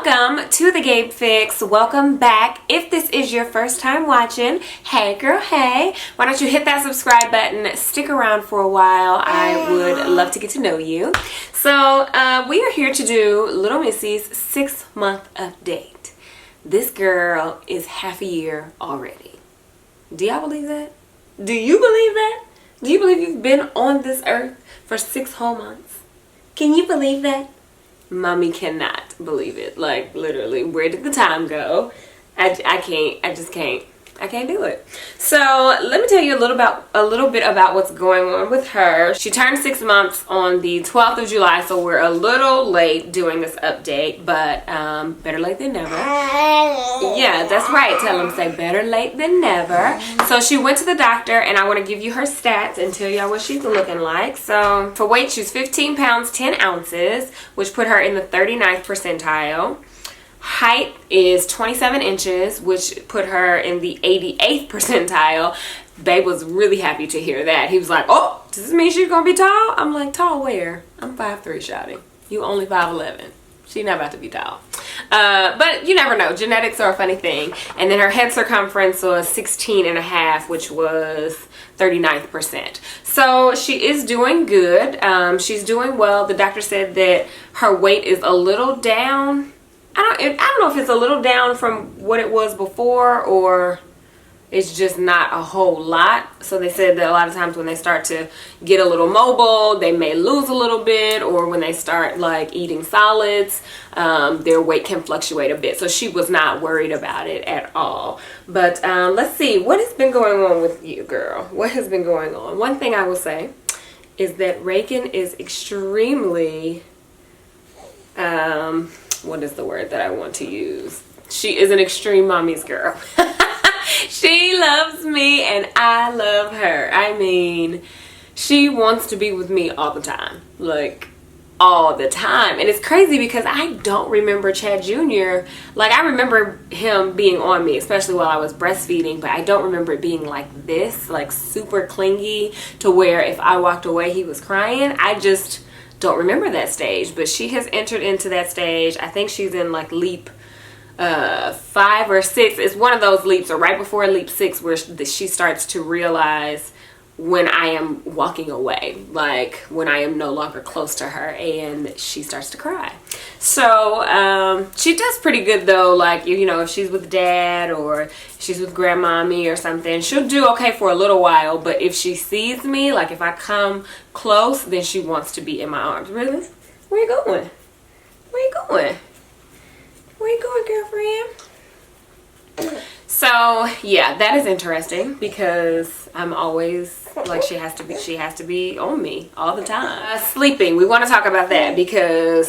Welcome to the Gabe Fix. Welcome back. If this is your first time watching, hey girl, hey. Why don't you hit that subscribe button, stick around for a while. I would love to get to know you. So we are here to do Little Missy's 6-month update. This girl is half a year already. Do y'all believe that? Do you believe that? Do you believe you've been on this earth for 6 whole months? Can you believe that? Mommy cannot believe it. Like, literally, where did the time go? I just can't. I can't do it. So let me tell you a little bit about what's going on with her. She turned 6 months on the 12th of July, so we're a little late doing this update, but better late than never. Yeah, that's right. Tell them, say better late than never. So she went to the doctor, and I want to give you her stats and tell y'all what she's looking like. So for weight, she's 15 pounds 10 ounces, which put her in the 39th percentile. Height is 27 inches, which put her in the 88th percentile. Babe was really happy to hear that. He was like, oh, does this mean she's gonna be tall? I'm like, tall where? I'm 5'3", shouting. You only 5'11". She's not about to be tall. But you never know. Genetics are a funny thing. And then her head circumference was 16.5, which was 39th percent. So she is doing good. She's doing well. The doctor said that her weight is a little down. I don't know if it's a little down from what it was before, or it's just not a whole lot. So they said that a lot of times when they start to get a little mobile, they may lose a little bit, or when they start like eating solids, their weight can fluctuate a bit. So she was not worried about it at all. But let's see, what has been going on with you, girl? What has been going on? One thing I will say is that Reagan is extremely what is the word that I want to use? She is an extreme mommy's girl. She loves me and I love her. I mean, she wants to be with me all the time. Like, all the time. And it's crazy because I don't remember Chad Jr. Like, I remember him being on me, especially while I was breastfeeding, but I don't remember it being like this, like super clingy to where if I walked away, he was crying. I just don't remember that stage, but she has entered into that stage. I think she's in like leap 5 or 6. It's one of those leaps, or right before leap 6, where she starts to realize when I am walking away, like when I am no longer close to her, and she starts to cry. So she does pretty good though. Like, you know, if she's with dad or she's with grandmommy or something, she'll do okay for a little while. But if she sees me, like if I come close, then she wants to be in my arms. Really? Where you going? Where you going? Where you going, girlfriend? So yeah, that is interesting because I'm always like, she has to be on me all the time. Sleeping, we want to talk about that because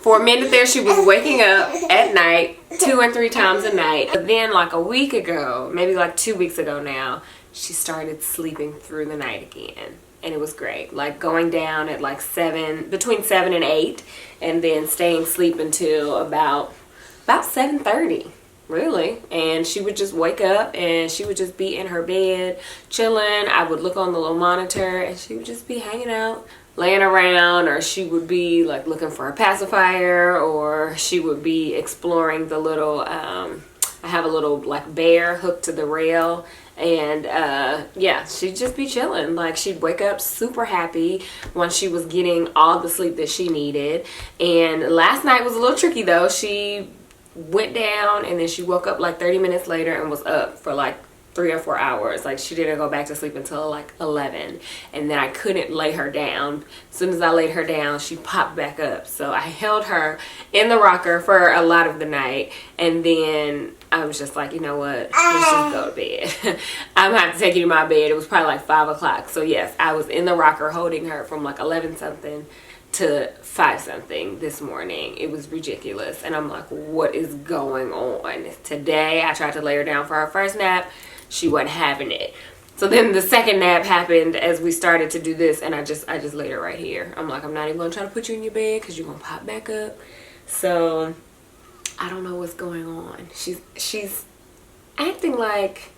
for a minute there she was waking up at night 2 and 3 times a night. But then like a week ago, maybe like 2 weeks ago now, she started sleeping through the night again. And it was great, like going down at like between 7 and 8, and then staying asleep until about 7:30. Really. And she would just wake up and she would just be in her bed chilling. I would look on the little monitor and she would just be hanging out, laying around, or she would be like looking for a pacifier, or she would be exploring the little I have a little like bear hooked to the rail, and yeah, she'd just be chilling. Like, she'd wake up super happy once she was getting all the sleep that she needed. And last night was a little tricky though. She went down and then she woke up like 30 minutes later and was up for like 3 or 4 hours. Like, she didn't go back to sleep until like 11, and then I couldn't lay her down. As soon as I laid her down, she popped back up. So I held her in the rocker for a lot of the night, and then I was just like, you know what, let's just go to bed. I'm gonna have to take you to my bed. It was probably like 5 o'clock. So yes, I was in the rocker holding her from like 11 something to 5 something this morning. It was ridiculous. And I'm like, what is going on? Today I tried to lay her down for her first nap. She wasn't having it. So then the second nap happened as we started to do this, and I just laid her right here. I'm like, I'm not even gonna try to put you in your bed because you're gonna pop back up. So I don't know what's going on. She's acting like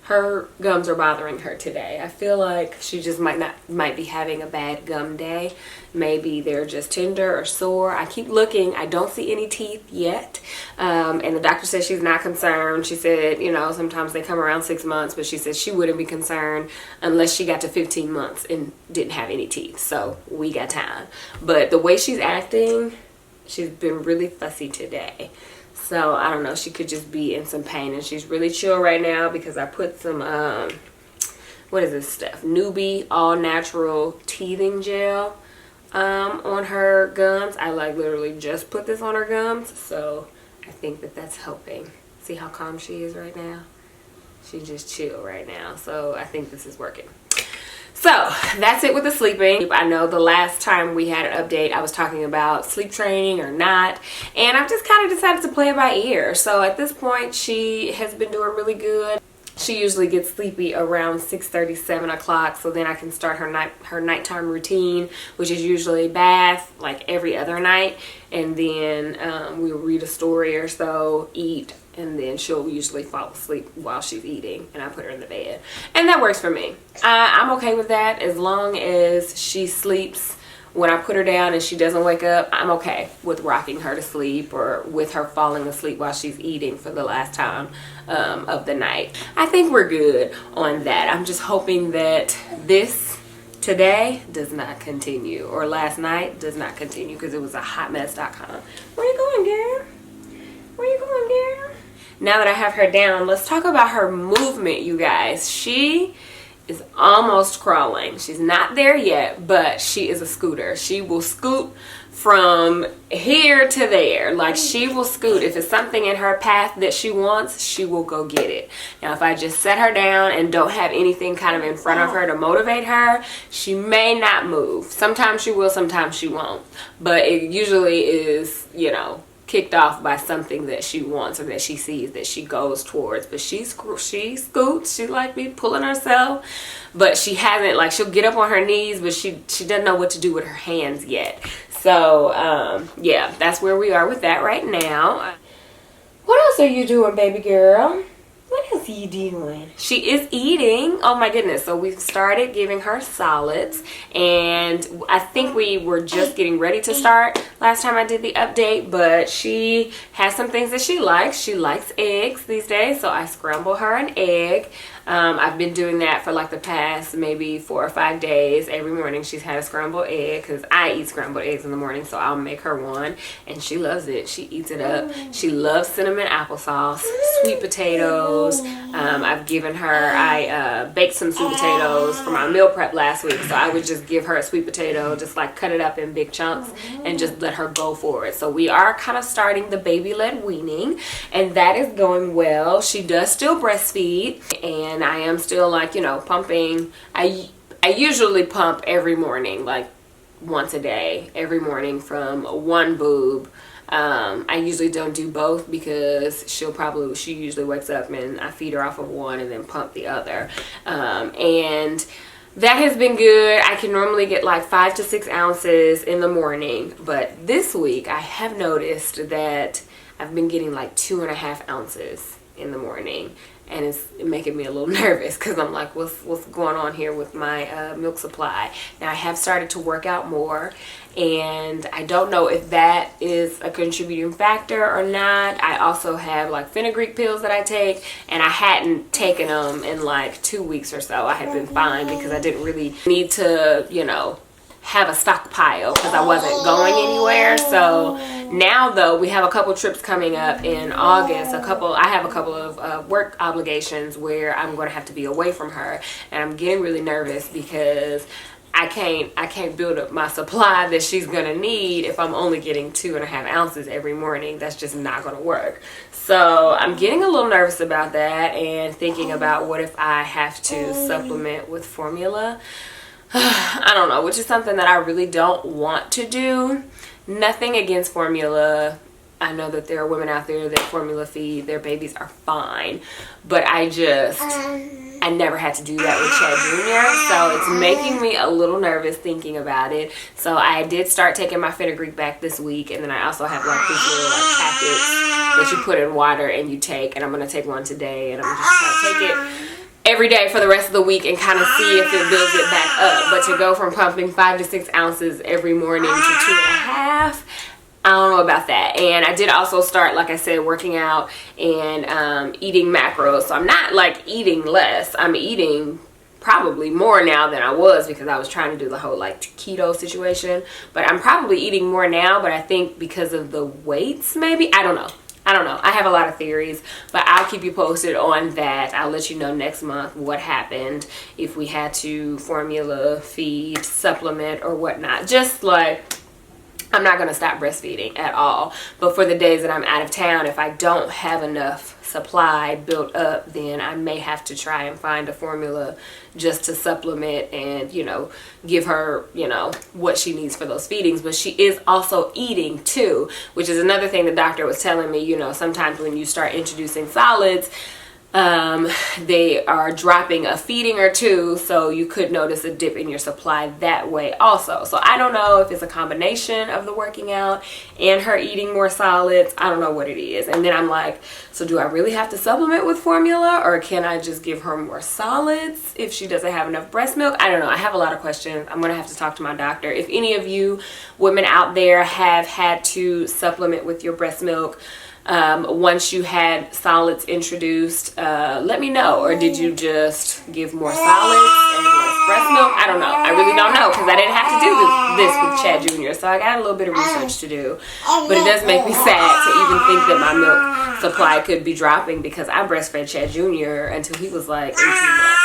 her gums are bothering her today. I feel like she just might be having a bad gum day. Maybe they're just tender or sore. I keep looking. I don't see any teeth yet. And the doctor says she's not concerned. She said, you know, sometimes they come around 6 months, but she said she wouldn't be concerned unless she got to 15 months and didn't have any teeth. So we got time. But the way she's acting, she's been really fussy today. So I don't know, she could just be in some pain, and she's really chill right now because I put some what is this stuff, Newbie all natural teething gel on her gums. I like literally just put this on her gums, so I think that that's helping. See how calm she is right now? She's just chill right now, so I think this is working. So that's it with the sleeping. I know the last time we had an update, I was talking about sleep training or not, and I've just kind of decided to play it by ear. So at this point, she has been doing really good. She usually gets sleepy around 6:30, 7 o'clock, so then I can start her nighttime routine, which is usually bath like every other night, and then we'll read a story or so, eat, and then she'll usually fall asleep while she's eating, and I put her in the bed, and that works for me. I'm okay with that as long as she sleeps when I put her down and she doesn't wake up. I'm okay with rocking her to sleep or with her falling asleep while she's eating for the last time of the night. I think we're good on that. I'm just hoping that this today does not continue, or last night does not continue, because it was a hot mess.com. Where you going, girl? Where you going, girl? Now that I have her down, let's talk about her movement, you guys. She is almost crawling. She's not there yet, but she is a scooter. She will scoot from here to there. Like, she will scoot. If it's something in her path that she wants, she will go get it. Now, if I just set her down and don't have anything kind of in front of her to motivate her, she may not move. Sometimes she will, sometimes she won't. But it usually is, you know, kicked off by something that she wants or that she sees that she goes towards. But she scoots. She like be pulling herself, but she hasn't, like, she'll get up on her knees, but she doesn't know what to do with her hands yet. So yeah, that's where we are with that right now. What else are you doing, baby girl? What else are you doing? She is eating. Oh my goodness. So we've started giving her solids, and I think we were just getting ready to start last time I did the update, but she has some things that she likes. She likes eggs these days, so I scramble her an egg. I've been doing that for like the past maybe 4 or 5 days. Every morning she's had a scrambled egg, because I eat scrambled eggs in the morning, so I'll make her one, and she loves it. She eats it up. She loves cinnamon applesauce, sweet potatoes. I've given her, I baked some sweet potatoes for my meal prep last week, so I would just give her a sweet potato, just like cut it up in big chunks and just let her go for it. So we are kind of starting the baby-led weaning, and that is going well. She does still breastfeed, and I am still, like, you know, pumping. I usually pump every morning, like once a day, every morning from one boob. I usually don't do both because she usually wakes up and I feed her off of one and then pump the other. And that has been good. I can normally get like 5 to 6 ounces in the morning, but this week I have noticed that I've been getting like 2.5 ounces in the morning, and it's making me a little nervous because I'm like, what's going on here with my milk supply? Now, I have started to work out more, and I don't know if that is a contributing factor or not. I also have like fenugreek pills that I take, and I hadn't taken them in like 2 weeks or so. I had been fine because I didn't really need to, you know, have a stockpile because I wasn't going anywhere. So now, though, we have a couple trips coming up in August. I have a couple of work obligations where I'm going to have to be away from her, and I'm getting really nervous because I can't build up my supply that she's going to need if I'm only getting 2.5 ounces every morning. That's just not going to work. So I'm getting a little nervous about that and thinking about what if I have to supplement with formula. I don't know, which is something that I really don't want to do. Nothing against formula. I know that there are women out there that formula feed. Their babies are fine. But I never had to do that with Chad Jr. So it's making me a little nervous thinking about it. So I did start taking my fenugreek back this week. And then I also have like these little like packets that you put in water and you take. And I'm going to take one today. And I'm just trying to take it every day for the rest of the week and kind of see if it builds it back up. But to go from pumping 5 to 6 ounces every morning to 2.5, I don't know about that. And I did also start, like I said, working out and eating macros. So I'm not like eating less. I'm eating probably more now than I was, because I was trying to do the whole like keto situation. But I'm probably eating more now, but I think because of the weights, maybe. I don't know. I have a lot of theories, but I'll keep you posted on that. I'll let you know next month what happened, if we had to formula feed, supplement, or whatnot. Just like, I'm not going to stop breastfeeding at all. But for the days that I'm out of town, if I don't have enough supply built up, then I may have to try and find a formula just to supplement and, you know, give her, you know, what she needs for those feedings. But she is also eating too, which is another thing the doctor was telling me. You know, sometimes when you start introducing solids, they are dropping a feeding or two, so you could notice a dip in your supply that way also. So I don't know if it's a combination of the working out and her eating more solids. I don't know what it is. And then I'm like, so do I really have to supplement with formula, or can I just give her more solids if she doesn't have enough breast milk? I don't know. I have a lot of questions. I'm gonna have to talk to my doctor. If any of you women out there have had to supplement with your breast milk once you had solids introduced, let me know. Or did you just give more solids and less breast milk? I don't know. I really don't know, because I didn't have to do this with Chad Jr., so I got a little bit of research to do. But it does make me sad to even think that my milk supply could be dropping, because I breastfed Chad Jr. until he was like 18 months.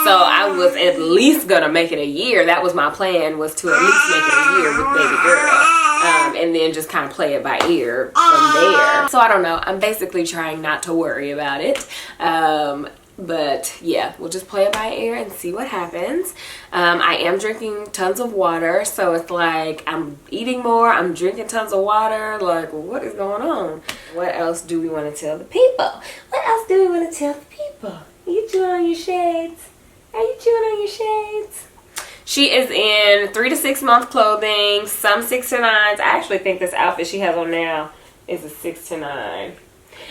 So I was at least gonna make it a year. That was my plan, was to at least make it a year with baby girl. And then just kind of play it by ear from there. So I don't know. I'm basically trying not to worry about it. But yeah, we'll just play it by ear and see what happens. I am drinking tons of water. So it's like I'm eating more, I'm drinking tons of water. Like, what is going on? What else do we want to tell the people? What else do we want to tell the people? Are you chewing on your shades? Are you chewing on your shades? She is in 3 to 6 month clothing, some 6 to 9s. I actually think this outfit she has on now is a 6 to 9.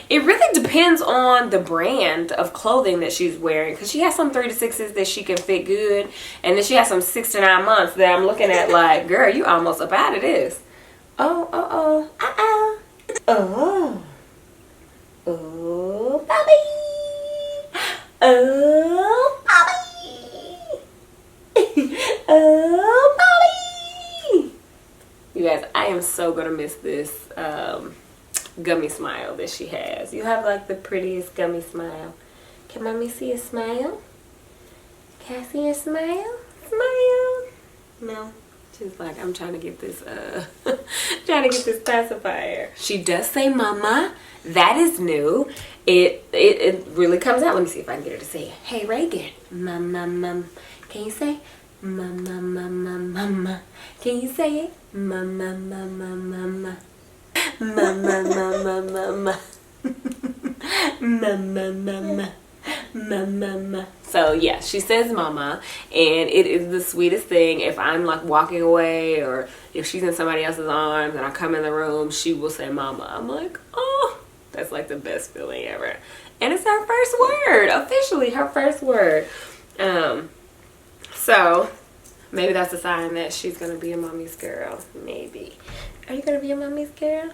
It really depends on the brand of clothing that she's wearing, because she has some 3 to 6s that she can fit good, and then she has some 6 to 9 months that I'm looking at like, girl, you almost up out of this. Oh, Bobby. Oh, Bobby. Oh, Bobby! You guys, I am so gonna miss this gummy smile that she has. You have like the prettiest gummy smile. Can mommy see a smile? Can I see a smile? Smile? No. She's like, I'm trying to get this pacifier. She does say mama. That is new. It really comes out. Let me see if I can get her to say it. Hey Reagan. Mama. Can you say mama, mama, mama? Can you say it? Mama, mama, mama. Mama, mama, mama. Mama, mama. Mama. So yeah, she says mama, and it is the sweetest thing. If I'm like walking away, or if she's in somebody else's arms and I come in the room, she will say mama. I'm like, oh, that's like the best feeling ever. And it's her first word, officially her first word. So maybe that's a sign that she's gonna be a mommy's girl. Maybe. Are you gonna be a mommy's girl?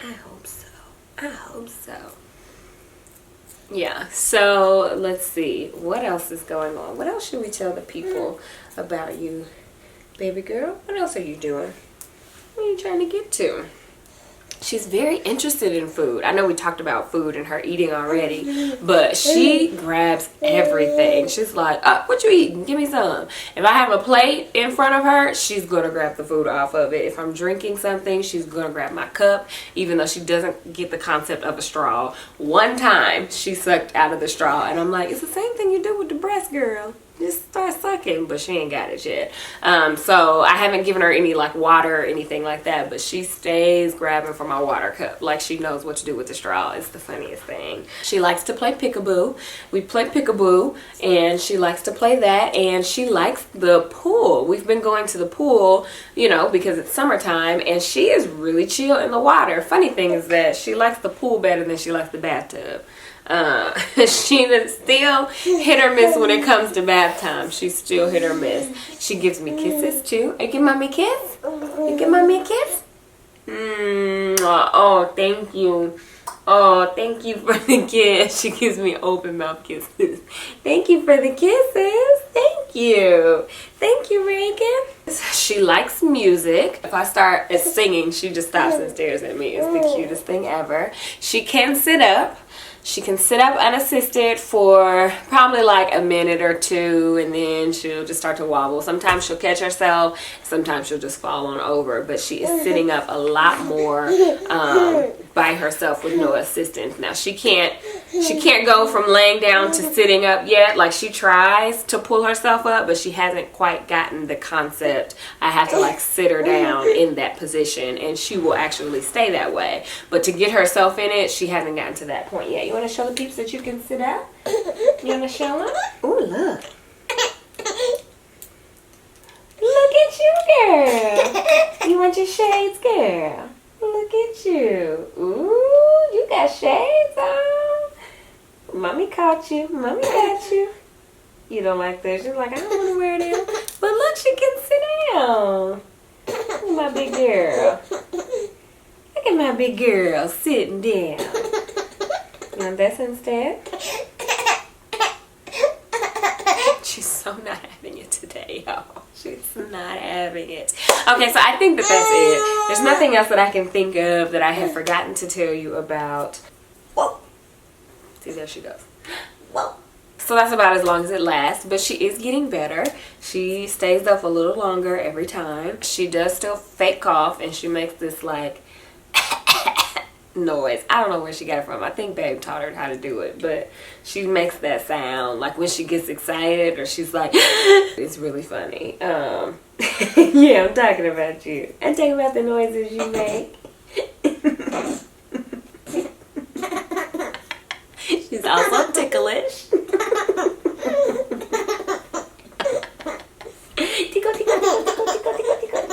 I hope so. I hope so. Yeah, so let's see. What else is going on? What else should we tell the people about you, baby girl? What else are you doing? What are you trying to get to? She's very interested in food. I know we talked about food and her eating already, but she grabs everything. She's like, oh, what you eating? Give me some. If I have a plate in front of her, she's going to grab the food off of it. If I'm drinking something, she's going to grab my cup, even though she doesn't get the concept of a straw. One time, she sucked out of the straw, and I'm like, it's the same thing you do with the breast, girl. Just start sucking, but she ain't got it yet. So I haven't given her any like water or anything like that, but she stays grabbing for my water cup like she knows what to do with the straw. It's the funniest thing. She likes to play peekaboo. We play peekaboo, and she likes to play that, and she likes the pool. We've been going to the pool, you know, because it's summertime, and she is really chill in the water. Funny thing is that she likes the pool better than she likes the bathtub. She's still hit or miss when it comes to bath time. She's still hit or miss. She gives me kisses too. You give mommy a kiss? You give mommy a kiss? Oh, thank you. Oh, thank you for the kiss. She gives me open mouth kisses. Thank you for the kisses. Thank you. Thank you, Reagan. She likes music. If I start singing, she just stops and stares at me. It's the cutest thing ever. She can sit up. She can sit up unassisted for probably like a minute or two, and then she'll just start to wobble. Sometimes she'll catch herself, sometimes she'll just fall on over, but she is sitting up a lot more by herself with no assistance. Now she can't go from laying down to sitting up yet. Like, she tries to pull herself up, but she hasn't quite gotten the concept. I have to like sit her down in that position, and she will actually stay that way. But to get herself in it, she hasn't gotten to that point yet. You want to show the peeps that you can sit up? You want to show them? Oh, look. Look at you, girl. You want your shades, girl? Look at you. Ooh, you got shades on. Mommy caught you. Mommy got you. You don't like this. You're like, I don't want to wear them. But look, she can sit down. Look at my big girl. Look at my big girl sitting down. You want this instead? She's so not having it today, y'all. She's not having it. Okay, so I think that that's it. There's nothing else that I can think of that I have forgotten to tell you about. Whoa. See, there she goes. Whoa. So that's about as long as it lasts, but she is getting better. She stays up a little longer every time. She does still fake cough, and she makes this like noise. I don't know where she got it from. I think Babe taught her how to do it, but she makes that sound like when she gets excited, or she's like it's really funny. Yeah, I'm talking about you. I'm talking about the noises you make. She's also ticklish. Tickle, tickle, tickle, tickle, tickle, tickle, tickle.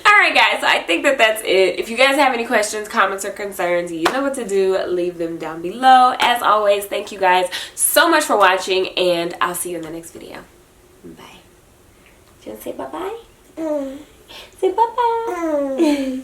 Alright guys, so I think that that's it. If you guys have any questions, comments, or concerns, you know what to do. Leave them down below. As always, thank you guys so much for watching, and I'll see you in the next video. Bye. Do you want to say bye-bye? Say bye-bye.